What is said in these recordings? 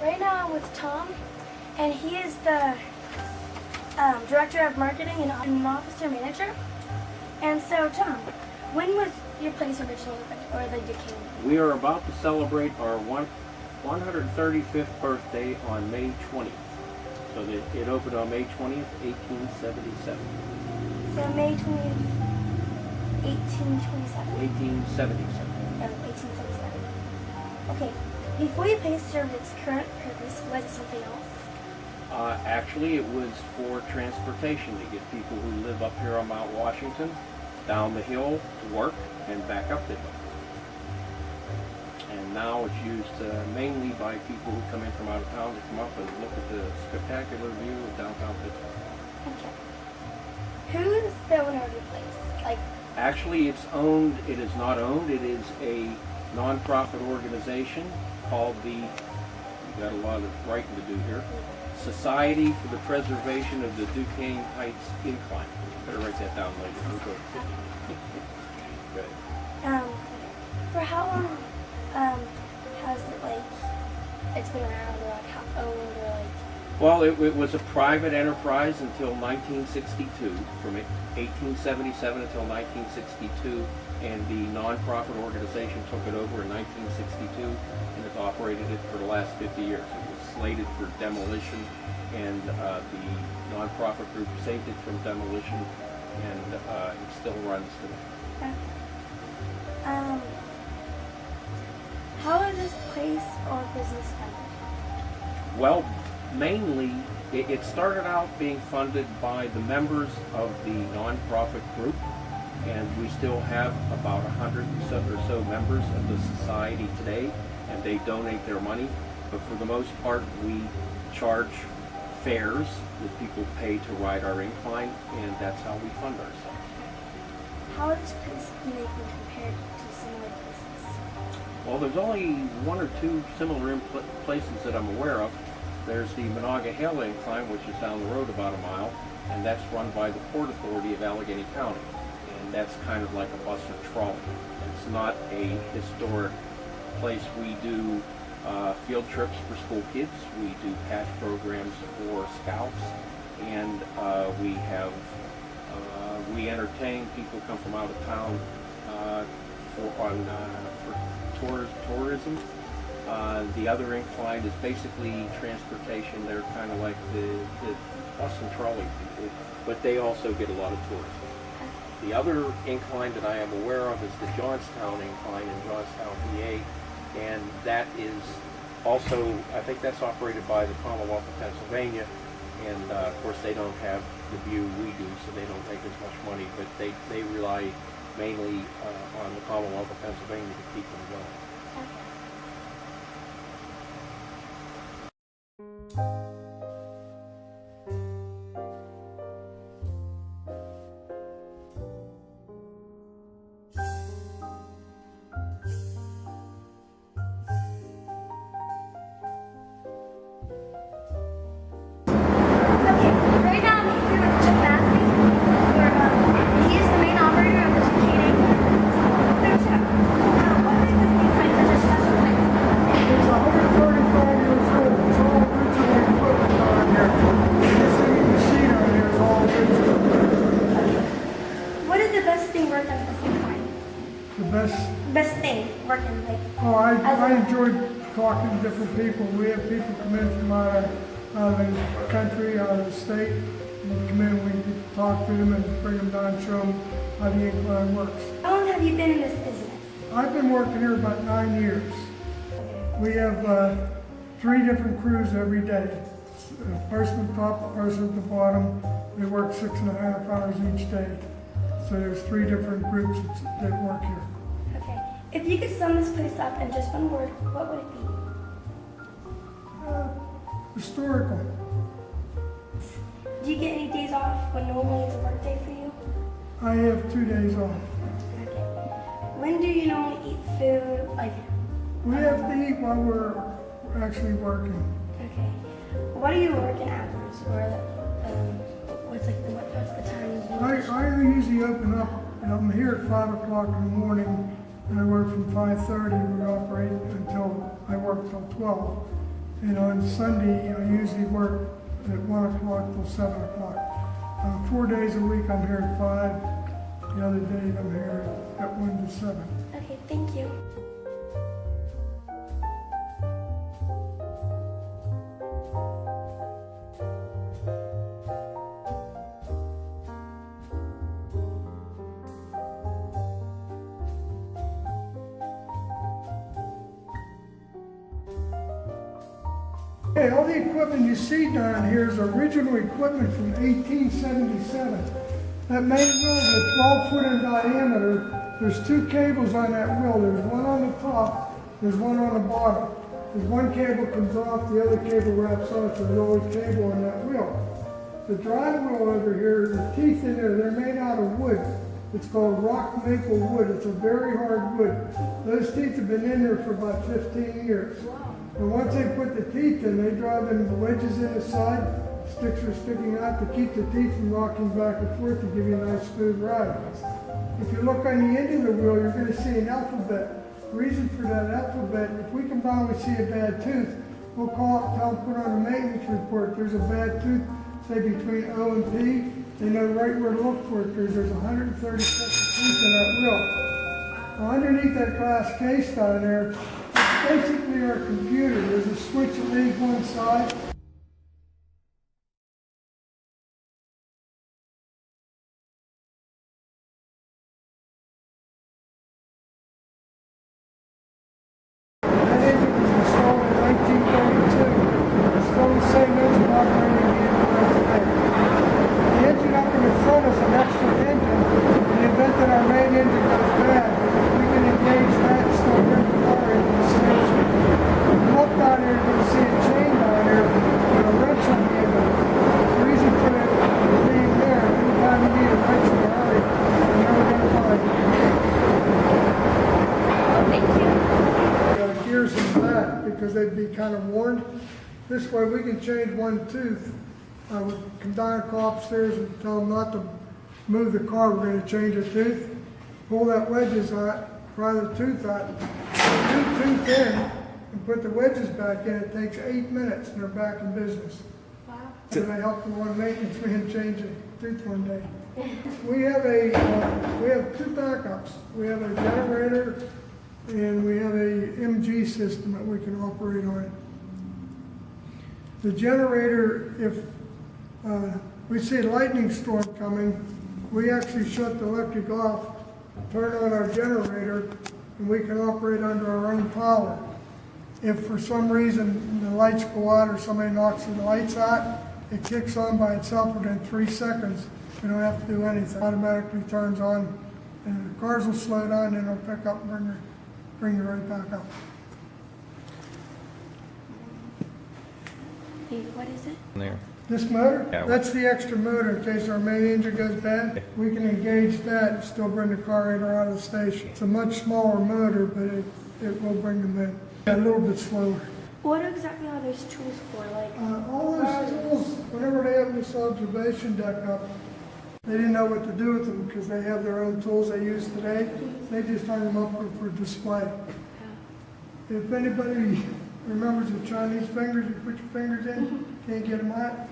right now I'm with Tom, and he is the Director of Marketing and an Officer Manager. And so, Tom, when was your place originally opened, or the decay? We are about to celebrate our 135th birthday on May 20th. So it opened on May 20th, 1877. So May 20th, 1827? 1877. Oh, 1877. Okay, before your place served its current purpose, was it something else? Actually, it was for transportation to get people who live up here on Mount Washington down the hill to work and back up the hill. And now it's used mainly by people who come in from out of town to come up and look at the spectacular view of downtown Pittsburgh. Okay. Who's the owner of your place? Actually, it's owned. It is not owned. It is a non-profit organization called the, you got a lot of writing to do here, Society for the Preservation of the Duquesne Heights Incline. Better write that down later. Good. For how long has it it's been around, or how owned, or Well, it was a private enterprise until 1962, from 1877 until 1962, and the nonprofit organization took it over in 1962 and has operated it for the last 50 years. It was slated for demolition, and the nonprofit group saved it from demolition, and it still runs today. Okay. How is this place or business funded? Well, mainly, it started out being funded by the members of the nonprofit group, and we still have about 100 or so members of the society today, and they donate their money. But for the most part, we charge fares that people pay to ride our incline, and that's how we fund ourselves. How is this place unique when compared to similar places? Well, there's only one or two similar places that I'm aware of. There's the Monongahela Incline, which is down the road about a mile, and that's run by the Port Authority of Allegheny County. And that's kind of like a bus or trolley. It's not a historic place. We do field trips for school kids. We do patch programs for scouts, and we entertain people who come from out of town for tourism. The other incline is basically transportation. They're kind of like the bus and trolley people, but they also get a lot of tourism. The other incline that I am aware of is the Johnstown Incline in Johnstown, PA, and that is also, I think that's operated by the Commonwealth of Pennsylvania, and of course they don't have the view we do, so they don't make as much money, but they rely mainly on the Commonwealth of Pennsylvania to keep them going. Best thing working Oh, I enjoyed talking to different people. We have people come in from out of the country, out of the state. And come in, we get to talk to them and bring them down and show them how the incline works. How long have you been in this business? I've been working here about 9 years. We have 3 different crews every day. A person at the top, a person at the bottom. They work 6.5 hours each day. So there's 3 different groups that work here. Okay. If you could sum this place up in just one word, what would it be? Historical. Do you get any days off when normally it's a work day for you? I have 2 days off. Okay. When do you normally eat food? We have to eat while we're actually working. Okay. What are your working hours? Or what's the time? I usually open up, and I'm here at 5 o'clock in the morning, and I work from 5:30. We operate until I work till 12, And on Sunday, I usually work at 1 o'clock till 7 o'clock. 4 days a week, I'm here at 5. The other days, I'm here at 1 to 7. Okay, thank you. Hey, all the equipment you see down here is original equipment from 1877. That main wheel is 12 foot in diameter. There's 2 cables on that wheel. There's one on the top, there's one on the bottom. There's one cable comes off, the other cable wraps on, so there's always cable on that wheel. The drive wheel over here, the teeth in there, they're made out of wood. It's called rock maple wood. It's a very hard wood. Those teeth have been in there for about 15 years. And once they put the teeth in, they drive in the wedges in the side, sticks are sticking out to keep the teeth from rocking back and forth to give you a nice smooth ride. If you look on the end of the wheel, you're going to see an alphabet. The reason for that alphabet, if we come by and we see a bad tooth, we'll call it, tell them, put on a maintenance report. There's a bad tooth, say between O and P. They know right where to look for it because there's 137 teeth in that wheel. Now, underneath that glass case down there, basically our computer. There's a switch that leaves one side. That engine was installed in 1932. It's still the same engine operating the engine today. The engine up in the front is an extra engine. In the event that our main engine goes bad, we can engage that and still bring the power into the station. If you look down here, you're going to see a chain down here with a wrench on the end of it. The reason for it being there, anytime you need a wrench in a hurry, you're never going to find it. Oh, thank you. Gears in the back because they'd be kind of worn. This way we can change one tooth. I would come down, call upstairs and tell them not to move the car. We're going to change a tooth. Pull that wedges out, pry the tooth out, put the new tooth in, and put the wedges back in. It takes 8 minutes and they're back in business. Wow. And I helped the one maintenance man change a tooth one day. We have 2 backups. We have a generator and we have a MG system that we can operate on. The generator, if we see a lightning storm coming, we actually shut the electric off, turn on our generator, and we can operate under our own power. If for some reason the lights go out or somebody knocks the lights out, it kicks on by itself within 3 seconds. You don't have to do anything. It automatically turns on, and the cars will slow down, and it'll pick up and bring you right back up. Wait, what is it? There. This motor, Yeah. that's the extra motor in case our main engine goes bad. We can engage that and still bring the car in or out of the station. It's a much smaller motor, but it will bring them in. A little bit slower. What exactly are those tools for? Like, All those tools, whenever they have this observation deck up, they didn't know what to do with them because they have their own tools they use today. They just hung them up for display. If anybody remembers the Chinese fingers, you put your fingers in, can't get them out.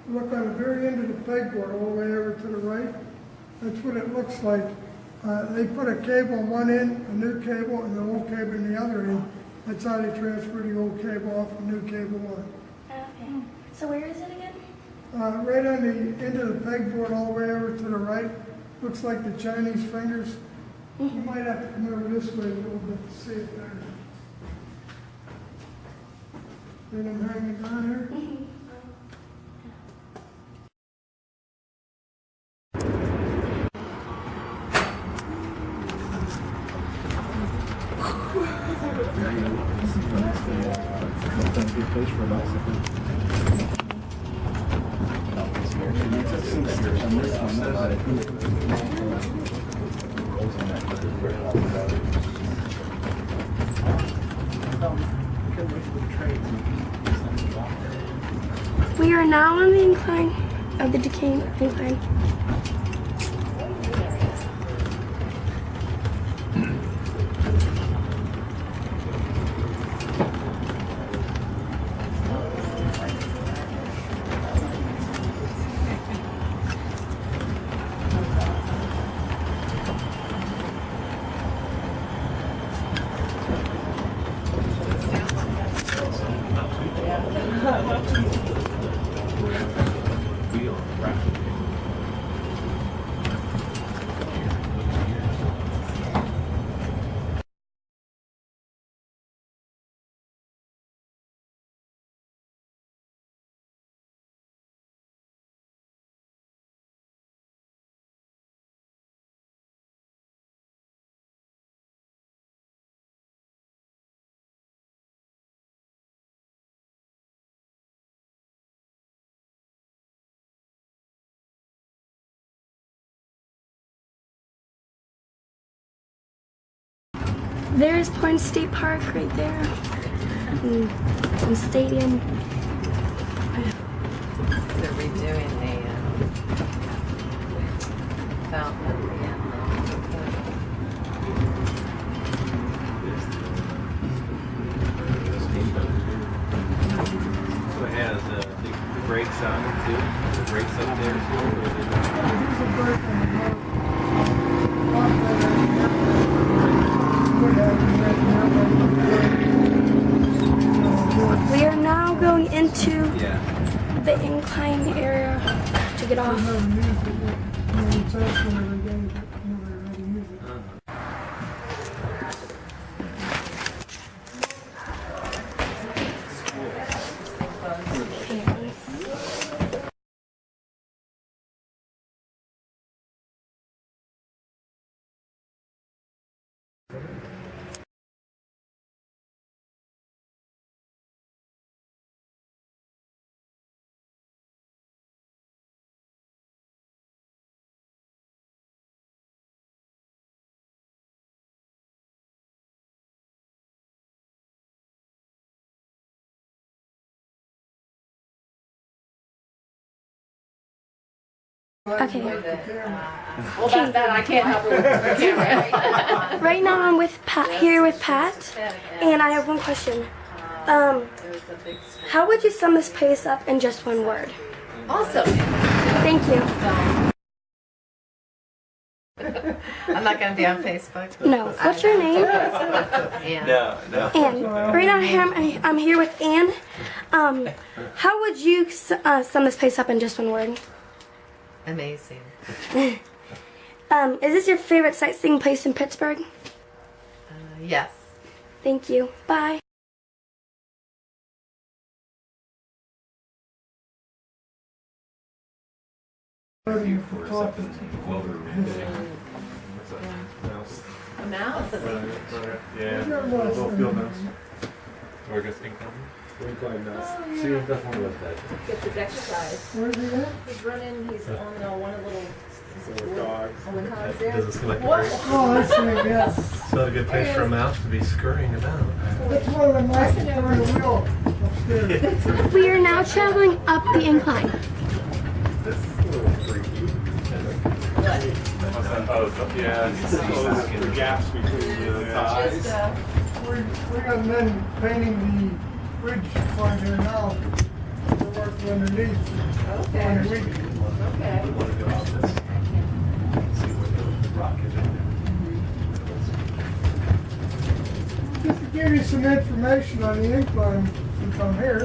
Look on the very end of the pegboard, all the way over to the right. That's what it looks like. They put a cable on one end, a new cable, and the old cable in the other end. That's how they transfer the old cable off the new cable on. okay. So where is it again? Right on the end of the pegboard, all the way over to the right. Looks like the Chinese fingers. You might have to come over this way a little bit to see it better. See them hanging down here? We are now on the incline of the decaying incline. There's Point State Park right there. And some stadium. They're redoing the fountain at the end. So it has the brakes on it too. The brakes up there too. There's a break in the road. Would have been We are now going into Yeah. the incline area to get off. never used it yet. I mean, it's asking every day, but never really used it. Okay. Well, that I can't help with the camera. Right now I'm with Pat, here with Pat, and I have one question. How would you sum this place up in just one word? Awesome. Thank you. I'm not going to be on Facebook. No. What's your name? Yeah. No. Anne. Right now I'm here with Anne. How would you sum this place up in just one word? Amazing. Is this your favorite sightseeing place in Pittsburgh? Yes. Thank you. Bye. A mouse? Yeah, little field mouse. Or I guess incline mouse. See, definitely love that. Gets his exercise. Where's he at? He's running, he's on one of the little Dogs. dogs It there. doesn't seem like a What? very, Oh, I see, yes. it's not a good place for a mouse to be scurrying about. That's one of the mice that turn the wheel upstairs. We are now traveling up the incline. This is a little freaky. Oh, yeah, it's the gaps between the ties. We got men painting the bridge part here now. We're working underneath. Okay. On the week. Okay. We want to go off this. See where the rock is in there. Just to give you some information on the incline, since I'm here.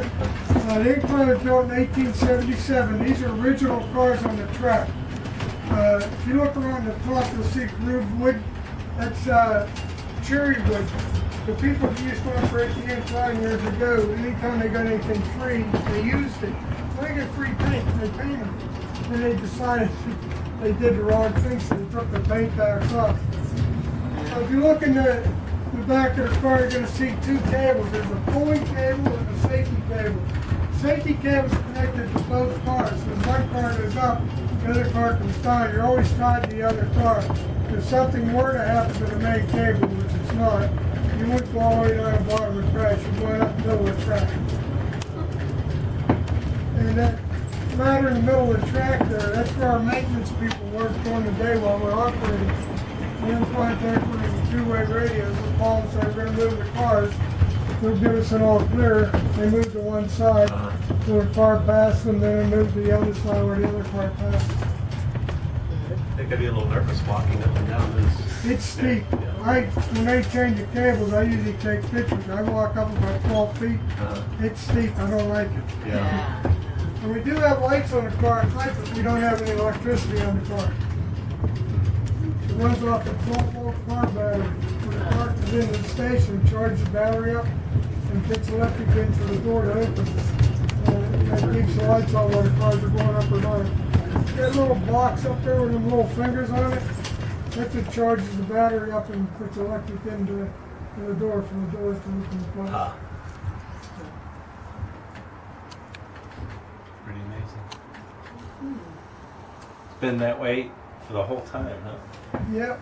The incline was built in 1877. These are original cars on the track. If you look around the top, you'll see grooved wood. That's cherry wood. The people who used to operate the incline years ago, anytime they got anything free, they used it. When they get free paint, they painted it. Then they decided they did the wrong thing, so they took the paint back off. So if you look in the back of the car, you're going to see two cables. There's a pulling cable and a safety cable. Safety cable is connected to both cars. So if one car goes up, the other car comes down. You're always tied to the other car. If something were to happen to the main cable, which it's not, you wouldn't go all the way down the bottom and crash. You're going up the middle of the track. And that ladder in the middle of the track there, that's where our maintenance people work during the day while we're operating. We're in contact with the two-way radios. We'll call and say we're going to move the cars. They'll give us an all clear. They move to one side. So the car passes them, then they move to the other side where the other car passes. They could be a little nervous walking up and down this. It's steep. When they change the cables, I usually take pictures. I walk up about 12 feet. It's steep. I don't like it. Yeah. And we do have lights on the car at night, but we don't have any electricity on the car. It runs off a 12-volt car battery. When the car comes into the station, charges the battery up, and gets electric in for the door to open. That keeps the lights on while the cars are going up or down. Got a little box up there with them little fingers on it. That's what charges the battery up and puts electric into the door for the doors to open and close. Pretty amazing. It's been that way for the whole time, huh? Yep.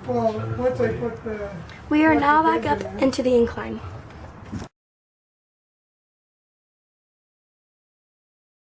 Well, once they put the... We are now back up into the incline.